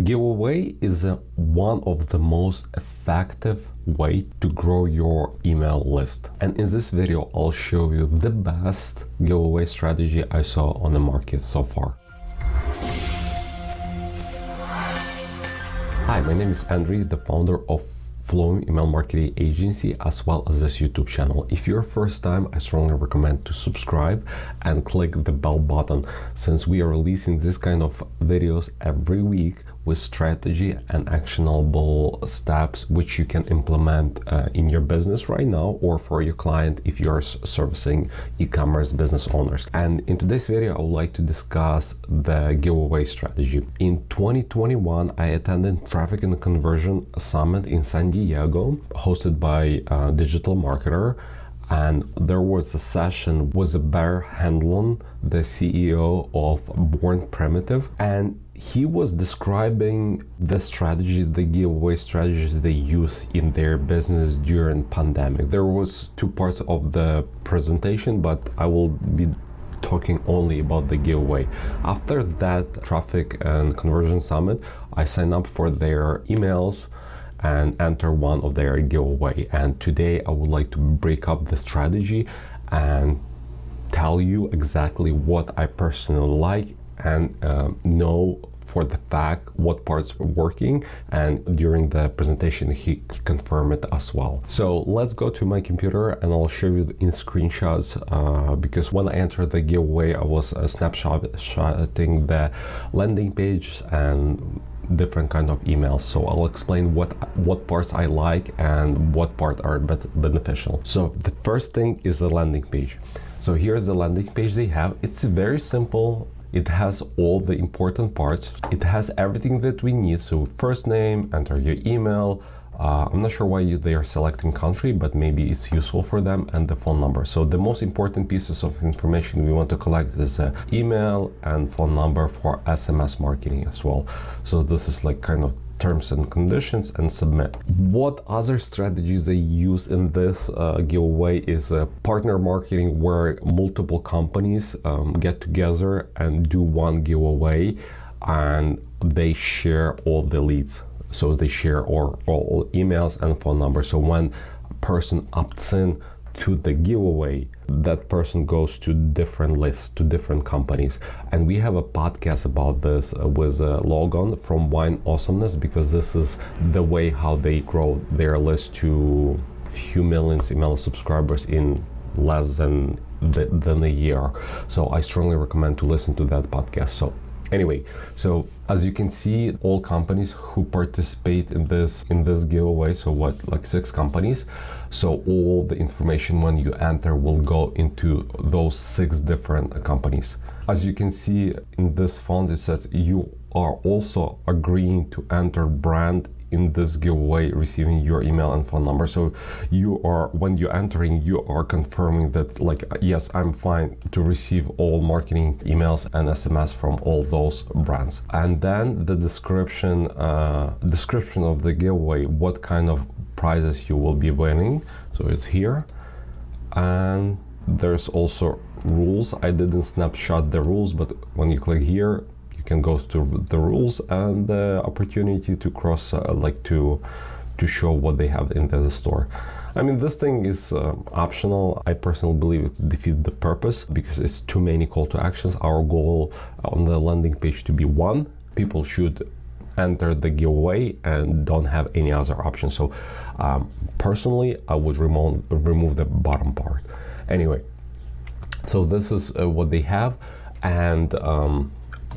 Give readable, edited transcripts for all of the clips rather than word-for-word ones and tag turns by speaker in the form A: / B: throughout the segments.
A: Giveaway is one of the most effective way to grow your email list. And in this video, I'll show you the best giveaway strategy I saw on the market so far. Hi, my name is Andrew, the founder of Flowium email marketing agency, as well as this YouTube channel. If you're first time, I strongly recommend to subscribe and click the bell button, since we are releasing this kind of videos every week with strategy and actionable steps which you can implement in your business right now, or for your client if you're servicing e-commerce business owners. And in today's video, I would like to discuss the giveaway strategy. In 2021, I attended Traffic and Conversion Summit in San Diego, hosted by a digital marketer. And there was a session with Bear Handlon, the CEO of Born Primitive, and he was describing the strategies, the giveaway strategies they use in their business during pandemic. There was two parts of the presentation, but I will be talking only about the giveaway. After that Traffic and Conversion Summit, I signed up for their emails and enter one of their giveaway. And today I would like to break up the strategy and tell you exactly what I personally like and know for the fact what parts were working, and during the presentation he confirmed it as well. So let's go to my computer and I'll show you in screenshots because when I entered the giveaway I was snapshotting the landing page and different kind of emails. So I'll explain what parts I like and what parts are beneficial. So the first thing is the landing page. So here's the landing page they have. It's very simple. It has all the important parts. It has everything that we need. So first name, enter your email. I'm not sure why they are selecting country, but maybe it's useful for them, and the phone number. So the most important pieces of information we want to collect is email and phone number for SMS marketing as well. So this is like kind of terms and conditions, and submit. What other strategies they use in this giveaway is partner marketing, where multiple companies get together and do one giveaway, and they share all the leads. So they share all emails and phone numbers. So when a person opts in to the giveaway, that person goes to different lists, to different companies. And we have a podcast about this with Logan from Wine Awesomeness, because this is the way how they grow their list to few millions email subscribers in less than a year. So I strongly recommend to listen to that podcast. So anyway, so as you can see, all companies who participate in this giveaway, so like 6 companies, so all the information when you enter will go into those 6 different companies. As you can see in this font, it says you are also agreeing to enter brand in this giveaway, receiving your email and phone number. So you are, when you're entering, you are confirming that, like, yes, I'm fine to receive all marketing emails and SMS from all those brands. And then the description of the giveaway, what kind of prizes you will be winning. So it's here, and there's also rules. I didn't snapshot the rules, but when you click here, can go to the rules and the opportunity to cross to show what they have in the store. I mean, this thing is optional. I personally believe it defeats the purpose because it's too many call to actions. Our goal on the landing page to be one. People should enter the giveaway and don't have any other options. So personally, I would remove the bottom part. Anyway, so this is what they have. And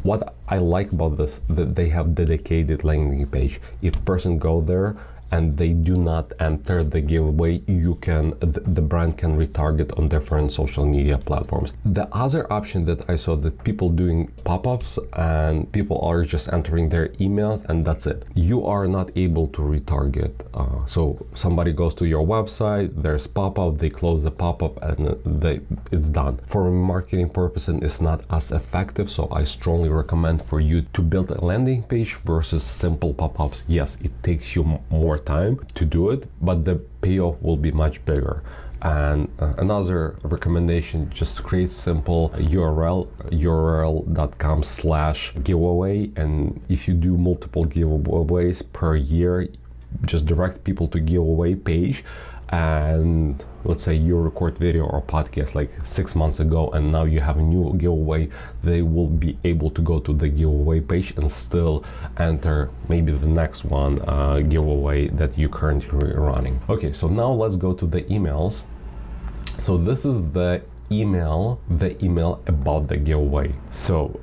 A: what I like about this, that they have dedicated landing page. If person go there and they do not enter the giveaway, the brand can retarget on different social media platforms. The other option that I saw, that people doing pop-ups and people are just entering their emails and that's it. You are not able to retarget. So somebody goes to your website, there's pop-up, they close the pop-up and it's done. For marketing purposes, it's not as effective. So I strongly recommend for you to build a landing page versus simple pop-ups. Yes, it takes you more time to do it, but the payoff will be much bigger. And another recommendation, just create simple url.com/giveaway, and if you do multiple giveaways per year, just direct people to giveaway page. And let's say you record video or podcast like 6 months ago, and now you have a new giveaway, they will be able to go to the giveaway page and still enter maybe the next one giveaway that you currently running. Okay, so now let's go to the emails. So this is the email about the giveaway. So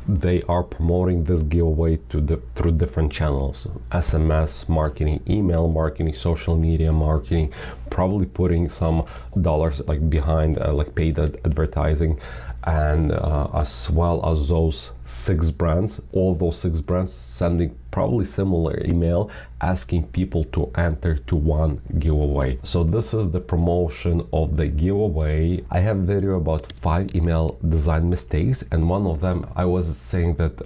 A: they are promoting this giveaway through different channels: SMS marketing, email marketing, social media marketing, probably putting some dollars like behind like paid advertising, and as well as those 6 brands, all those 6 brands sending probably similar email asking people to enter to one giveaway. So this is the promotion of the giveaway. I have a video about 5 email design mistakes, and one of them I was saying that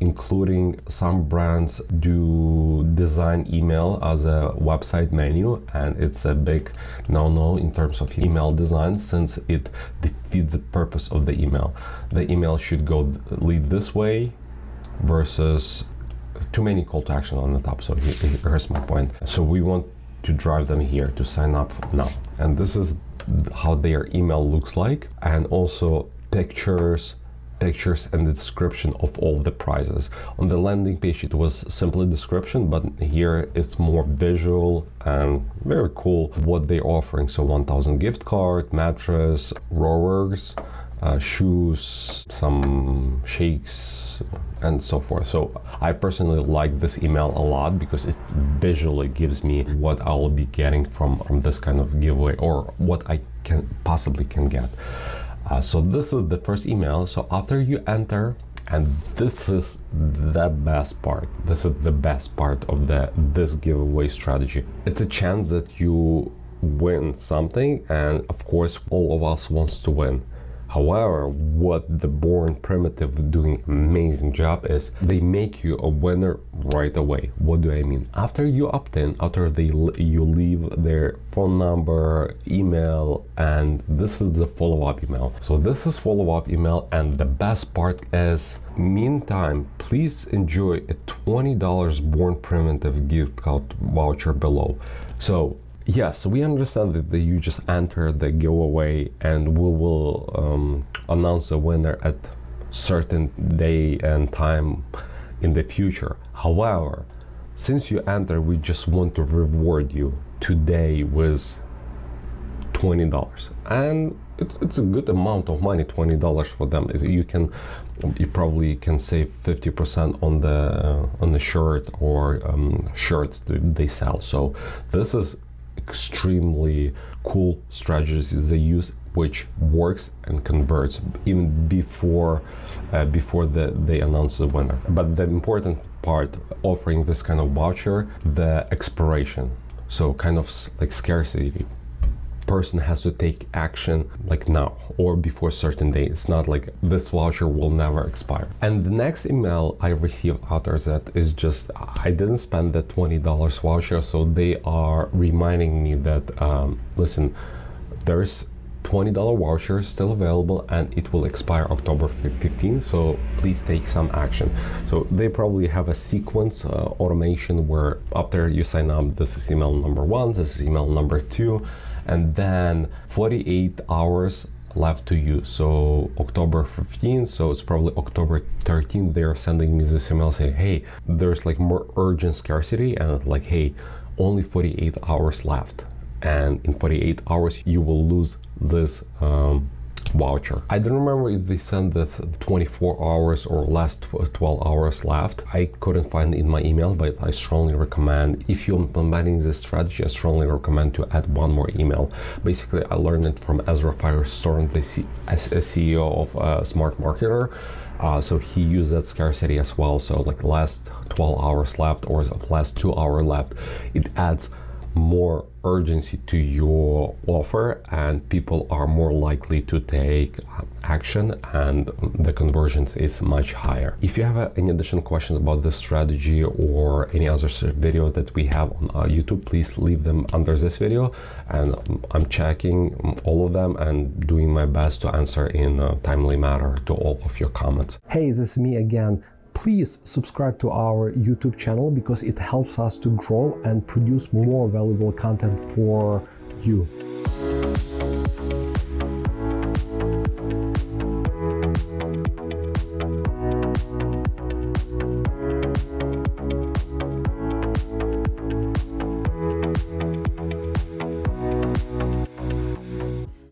A: including some brands do design email as a website menu, and it's a big no-no in terms of email design, since it defeats the purpose of the email. The email should go lead this way versus too many call to action on the top. So here's my point. So we want to drive them here to sign up now, and this is how their email looks like, and also pictures and the description of all the prizes. On the landing page it was simply description, but here it's more visual and very cool what they're offering. So 1,000 gift card, mattress, rowers, shoes, some shakes, and so forth. So I personally like this email a lot because it visually gives me what I will be getting from this kind of giveaway, or what I possibly can get. So this is the first email. So after you enter, and this is the best part. This is the best part of this giveaway strategy. It's a chance that you win something, and of course all of us wants to win. However, what the Born Primitive doing amazing job is they make you a winner right away. What do I mean? After you opt in, after you leave their phone number, email, and this is the follow-up email. So this is follow-up email, and the best part is, meantime, please enjoy a $20 Born Primitive gift card voucher below. So yes, we understand that you just enter the giveaway, and we will announce the winner at certain day and time in the future. However, since you enter, we just want to reward you today with $20, and it's a good amount of money. $20 for them. You probably can save 50% on the shirt or shirts that they sell. So this is extremely cool strategies they use, which works and converts even before they announce the winner. But the important part offering this kind of voucher, the expiration, so kind of like scarcity. Person has to take action like now or before a certain day. It's not like this voucher will never expire. And the next email I received after that is just, I didn't spend the $20 voucher, so they are reminding me that listen, there's $20 voucher still available and it will expire October 15th, so please take some action. So they probably have a sequence automation where after you sign up, this is email number 1, this is email number 2, and then 48 hours left to use. So October 15th, so it's probably October 13th, they're sending me this email saying, hey, there's like more urgent scarcity, and like, hey, only 48 hours left, and in 48 hours you will lose this voucher. I don't remember if they sent the 24 hours or last 12 hours left. I couldn't find it in my email, but I strongly recommend, if you're implementing this strategy, I strongly recommend to add one more email. Basically, I learned it from Ezra Firestone, the CEO of Smart Marketer. So he used that scarcity as well. So like last 12 hours left or last 2 hours left, it adds more urgency to your offer, and people are more likely to take action, and the conversions is much higher. If you have any additional questions about this strategy or any other video that we have on YouTube, please leave them under this video, and I'm checking all of them and doing my best to answer in a timely manner to all of your comments.
B: Hey, this is me again. Please subscribe to our YouTube channel because it helps us to grow and produce more valuable content for you.